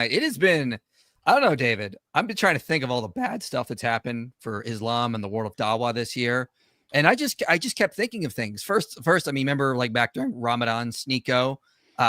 It has been, I don't know, David. I've been trying to think of all the bad stuff that's happened for Islam and the world of Dawah this year. And I just kept thinking of things. First, I mean, remember like back during Ramadan, Sneeko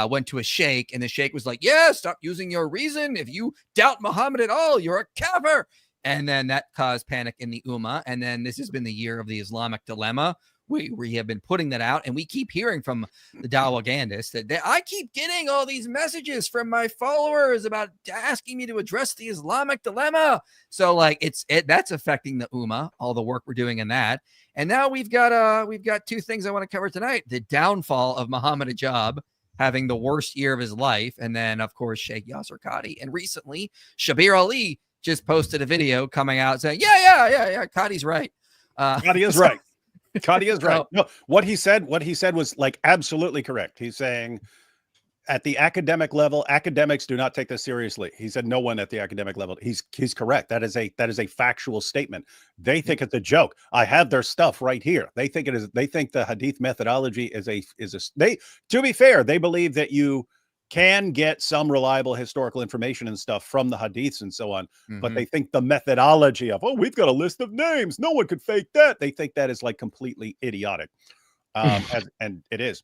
went to a sheikh and the sheikh was like, yeah, stop using your reason. If you doubt Muhammad at all, you're a kafir. And then that caused panic in the Ummah. And then this has been the year of the Islamic dilemma. We have been putting that out, and we keep hearing from the Dawagandists that I keep getting all these messages from my followers about asking me to address the Islamic dilemma. So like that's affecting the Ummah, all the work we're doing in that. And now we've got two things I want to cover tonight: the downfall of Muhammad Hijab having the worst year of his life, and then of course Sheikh Yasser Qadi. And recently, Shabir Ali just posted a video coming out saying, yeah, Qadi's right. Qadi is right. Qadi is right. No, what he said was like absolutely correct. He's saying at the academic level, academics do not take this seriously. He said no one at the academic level. He's correct. That is a factual statement. They think it's a joke. I have their stuff right here. They think it is. They think the hadith methodology is a. To be fair, they believe that you can get some reliable historical information and stuff from the hadiths and so on. But they think the methodology of, we've got a list of names, no one could fake that. They think that is like completely idiotic. And it is.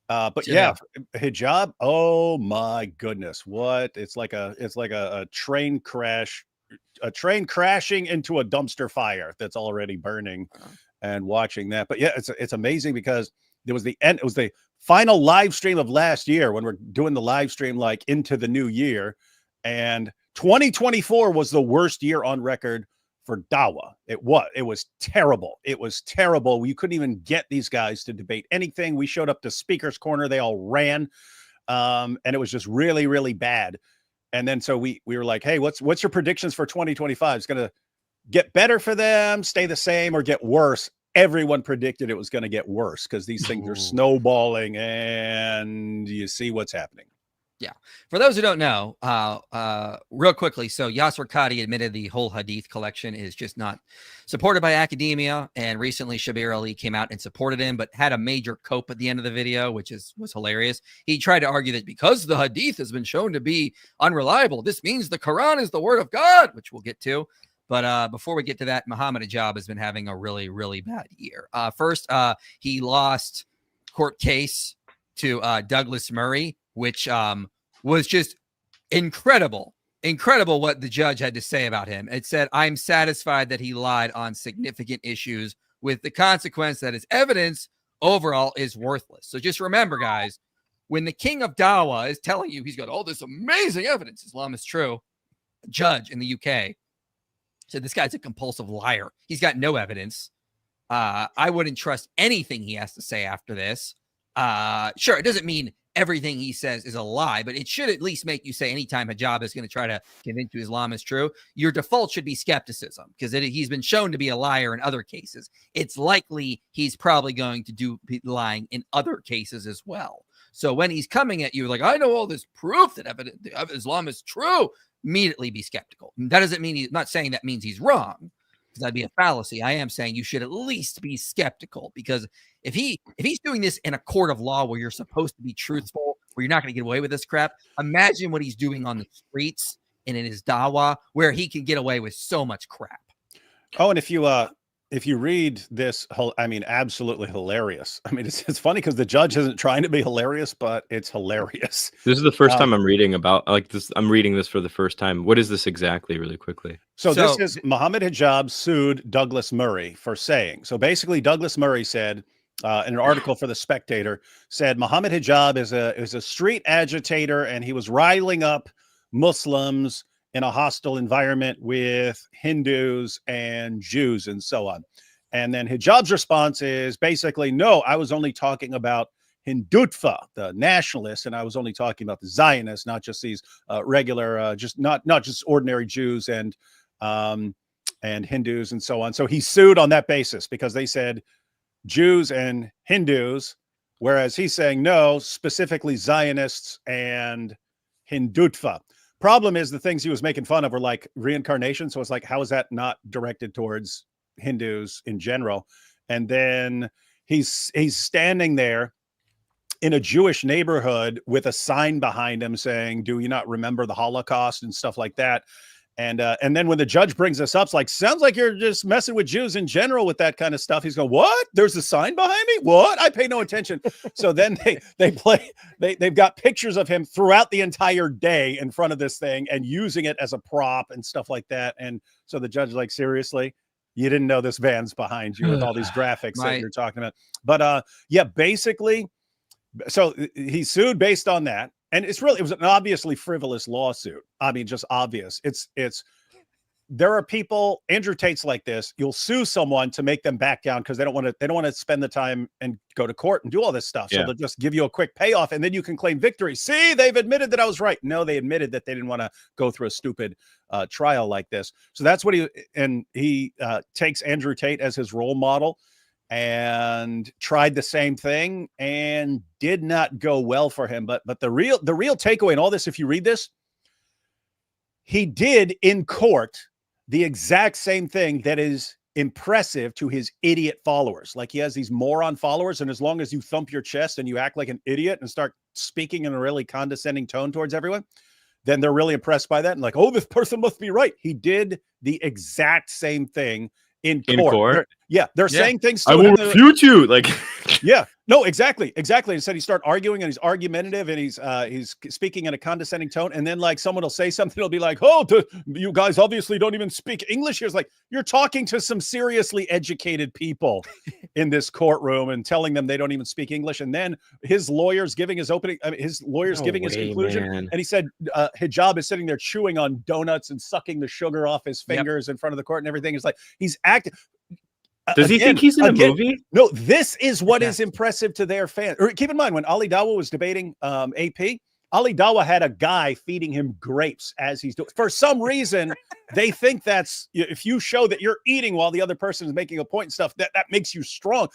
But yeah, hijab. Oh my goodness. It's like a train crash, crashing into a dumpster fire that's already burning and watching that. But yeah, it's amazing because it was the end. It was the final live stream of last year when we're doing the live stream like into the new year, and 2024 was the worst year on record for Dawah. It was terrible. It was terrible. We couldn't even get these guys to debate anything. We showed up to Speaker's Corner. They all ran. And it was just really, really bad. And then so we were like, hey, what's your predictions for 2025? It's going to get better for them, stay the same, or get worse. Everyone predicted it was going to get worse because these things are snowballing, and you see what's happening. Yeah. For those who don't know, real quickly, so Yasser Qadi admitted the whole hadith collection is just not supported by academia, and recently Shabir Ali came out and supported him, but had a major cope at the end of the video, which was hilarious. He tried to argue that because the hadith has been shown to be unreliable, this means the Quran is the word of God, which we'll get to. But before we get to that, Muhammad Hijab has been having a really, really bad year. First, he lost court case to Douglas Murray, which was just incredible what the judge had to say about him. It said, I'm satisfied that he lied on significant issues with the consequence that his evidence overall is worthless. So just remember, guys, when the king of Dawah is telling you he's got all this amazing evidence, Islam is true, a judge in the UK said this guy's a compulsive liar. He's got no evidence. I wouldn't trust anything he has to say after this. Sure, it doesn't mean everything he says is a lie, but it should at least make you say anytime hijab is going to try to convince you Islam is true, your default should be skepticism because he's been shown to be a liar in other cases. It's likely he's probably going to be lying in other cases as well. So when he's coming at you like, I know all this proof that Islam is true, immediately be skeptical. That doesn't mean he's not saying that means he's wrong, because that'd be a fallacy. I am saying you should at least be skeptical, because if he's doing this in a court of law where you're supposed to be truthful, where you're not going to get away with this crap, imagine what he's doing on the streets and in his Dawah, where he can get away with so much crap. Oh, and if you read this whole, I mean, absolutely hilarious. I mean, it's funny because the judge isn't trying to be hilarious, but it's hilarious. This is the first time I'm reading about this. I'm reading this for the first time. What is this exactly, really quickly? So this is Muhammad Hijab sued Douglas Murray for saying. So basically, Douglas Murray said in an article for The Spectator, said Muhammad Hijab is a street agitator, and he was riling up Muslims in a hostile environment with Hindus and Jews and so on. And then Hijab's response is basically, no, I was only talking about Hindutva, the nationalists, and I was only talking about the Zionists, not just these regular, just not just ordinary Jews and Hindus and so on. So he sued on that basis because they said Jews and Hindus, whereas he's saying no, specifically Zionists and Hindutva. Problem is the things he was making fun of were like reincarnation. So it's like, how is that not directed towards Hindus in general? And then he's standing there in a Jewish neighborhood with a sign behind him saying, "Do you not remember the Holocaust?" and stuff like that. And then when the judge brings this up, it's like, sounds like you're just messing with Jews in general with that kind of stuff. He's going, "What? There's a sign behind me? What? I pay no attention." So then they've got pictures of him throughout the entire day in front of this thing and using it as a prop and stuff like that. And so the judge is like, "Seriously? You didn't know this van's behind you with all these graphics that you're talking about?" But yeah, basically, so he sued based on that. And it was an obviously frivolous lawsuit. I mean, just obvious. There are people, Andrew Tate's like this. You'll sue someone to make them back down because they don't want to spend the time and go to court and do all this stuff. So they'll just give you a quick payoff and then you can claim victory. See, they've admitted that I was right. No, they admitted that they didn't want to go through a stupid trial like this. So that's what he takes Andrew Tate as his role model, and tried the same thing and did not go well for him. But the real takeaway in all this, if you read this, he did in court the exact same thing that is impressive to his idiot followers. Like, he has these moron followers, and as long as you thump your chest and you act like an idiot and start speaking in a really condescending tone towards everyone, then they're really impressed by that and like, "Oh, this person must be right." He did the exact same thing in court. They're saying things to I will refute you. Like, yeah, no, exactly. Instead, he start arguing, and he's argumentative, and he's speaking in a condescending tone. And then, like, someone will say something, he'll be like, "Oh, you guys obviously don't even speak English." Here's like, you're talking to some seriously educated people in this courtroom and telling them they don't even speak English. And then his lawyer's giving his conclusion, man. and he said Hijab is sitting there chewing on donuts and sucking the sugar off his fingers in front of the court and everything. It's like, he's acting. Does he think he's in a movie? No, this is what is impressive to their fans. Or keep in mind, when Ali Dawah was debating AP, Ali Dawah had a guy feeding him grapes as he's doing. For some reason, they think that's, if you show that you're eating while the other person is making a point and stuff, that makes you strong.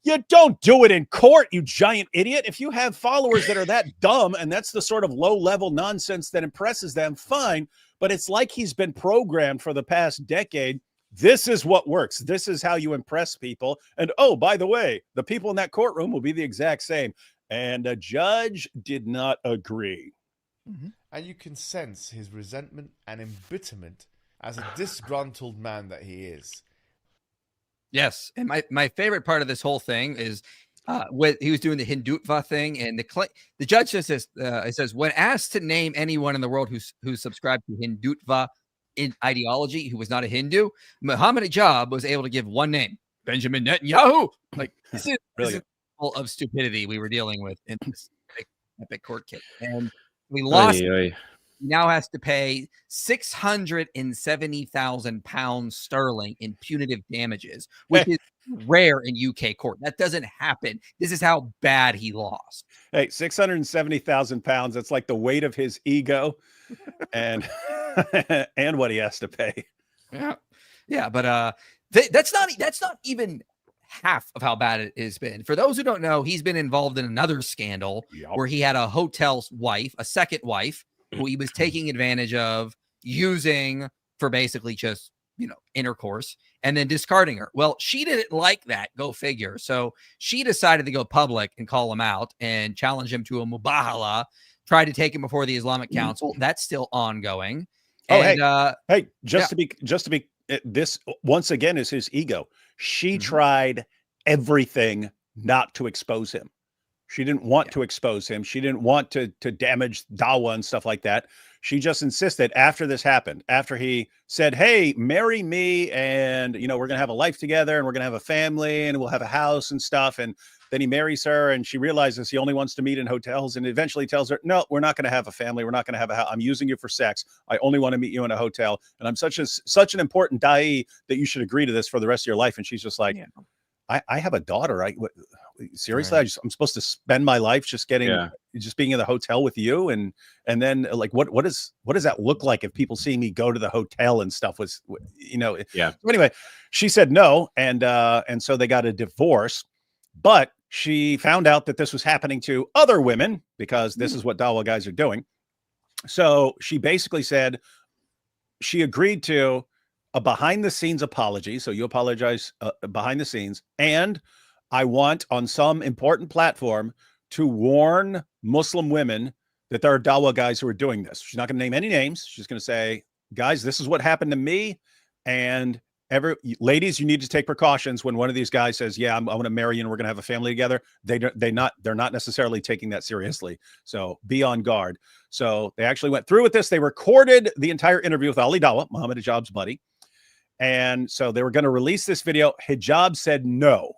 You don't do it in court, you giant idiot. If you have followers that are that dumb and that's the sort of low-level nonsense that impresses them, fine. But it's like he's been programmed for the past decade. This is what works. This is how you impress people. And oh, by the way, the people in that courtroom will be the exact same. And a judge did not agree. Mm-hmm. And you can sense his resentment and embitterment as a disgruntled man that he is. Yes. And my favorite part of this whole thing is he was doing the Hindutva thing, and the judge says this, it says, when asked to name anyone in the world who subscribed to Hindutva in ideology who was not a Hindu, Muhammad Hijab was able to give one name: Benjamin Netanyahu. Like, this is full of stupidity we were dealing with in this epic court case, and we lost. He now has to pay £670,000 sterling in punitive damages, which is rare in UK court. That doesn't happen. This is how bad he lost. Hey, £670,000. That's like the weight of his ego, and and what he has to pay. Yeah, but that's not even half of how bad it has been. For those who don't know, he's been involved in another scandal where he had a hotel's wife, a second wife, who he was taking advantage of, using for basically just, intercourse, and then discarding her. Well, she didn't like that. Go figure. So she decided to go public and call him out and challenge him to a mubahala, tried to take him before the Islamic Council. That's still ongoing. To be this once again is his ego. She tried everything not to expose him. She didn't want to expose him. She didn't want to damage Dawah and stuff like that. She just insisted after this happened, after he said, "Hey, marry me, and we're going to have a life together, and we're going to have a family, and we'll have a house and stuff." And then he marries her, and she realizes he only wants to meet in hotels, and eventually tells her, "No, we're not going to have a family. We're not going to have a house. I'm using you for sex. I only want to meet you in a hotel, and I'm such an important da'i that you should agree to this for the rest of your life." And she's just like, I have a daughter. Seriously, Right. I'm supposed to spend my life just being in the hotel with you, and then like what does that look like if people see me go to the hotel and stuff? So anyway, she said no, and so they got a divorce. But she found out that this was happening to other women, because this is what Dawah guys are doing. So she basically said she agreed to a behind the scenes apology. So you apologize behind the scenes, and I want on some important platform to warn Muslim women that there are Dawah guys who are doing this. She's not going to name any names. She's going to say, guys, this is what happened to me. And ladies, you need to take precautions when one of these guys says, yeah, I want to marry you and we're going to have a family together. They're not necessarily taking that seriously. So be on guard. So they actually went through with this. They recorded the entire interview with Ali Dawah, Muhammad Hijab's buddy. And so they were going to release this video. Hijab said, no,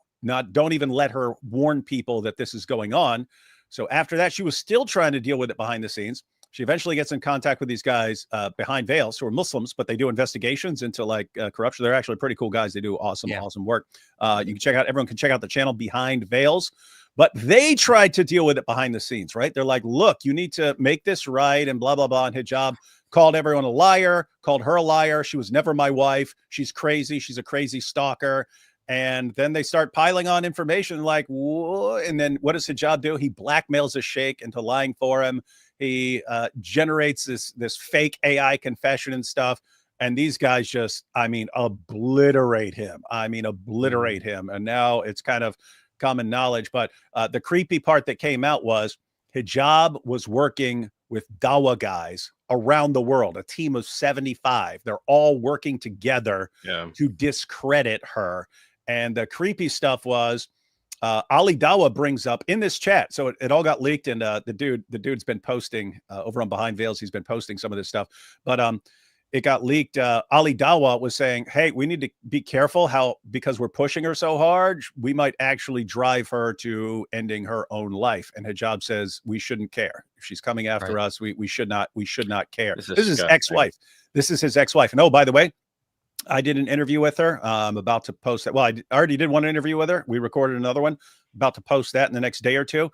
don't even let her warn people that this is going on. So after that, she was still trying to deal with it behind the scenes. She eventually gets in contact with these guys behind veils who are Muslims, but they do investigations into like corruption. They're actually pretty cool guys. They do awesome work. You can check out, everyone can check out the channel Behind Veils, but they tried to deal with it behind the scenes, right? They're like, look, you need to make this right and blah, blah, blah. And Hijab called everyone a liar, called her a liar. She was never my wife. She's crazy. She's a crazy stalker. And then they start piling on information like, whoa. And then what does Hijab do? He blackmails a sheikh into lying for him. He generates this fake AI confession and stuff. And these guys just, I mean, obliterate him. And now it's kind of common knowledge. But the creepy part that came out was Hijab was working with Dawah guys around the world, a team of 75. They're all working together to discredit her. And the creepy stuff was Ali Dawah brings up in this chat. So it all got leaked, and the dude's been posting over on Behind Veils. He's been posting some of this stuff, but it got leaked. Ali Dawah was saying, hey, we need to be careful because we're pushing her so hard, we might actually drive her to ending her own life. And Hijab says we shouldn't care. If she's coming after us, we should not care. This is his ex-wife. This is his ex-wife. And oh, by the way, I did an interview with her. I'm about to post that. Well, I already did one interview with her. We recorded another one. About to post that in the next day or two.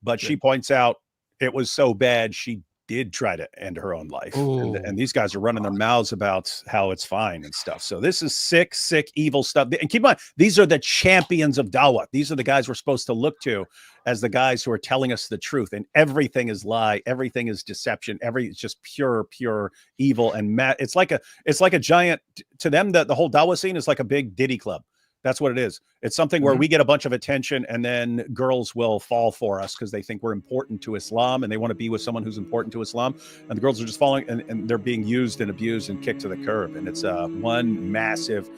But she points out it was so bad she did try to end her own life. And these guys are running their mouths about how it's fine and stuff. So this is sick, evil stuff. And keep in mind, these are the champions of Dawah. These are the guys we're supposed to look to as the guys who are telling us the truth. And everything is lie. Everything is deception. It's just pure evil. And it's like a giant, to them, the whole Dawah scene is like a big Diddy club. That's what it is. It's something where we get a bunch of attention, and then girls will fall for us because they think we're important to Islam and they want to be with someone who's important to Islam. And the girls are just falling, and they're being used and abused and kicked to the curb. And it's one massive,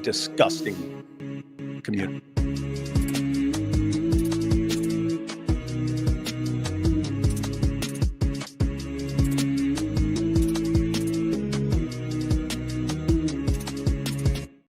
disgusting community.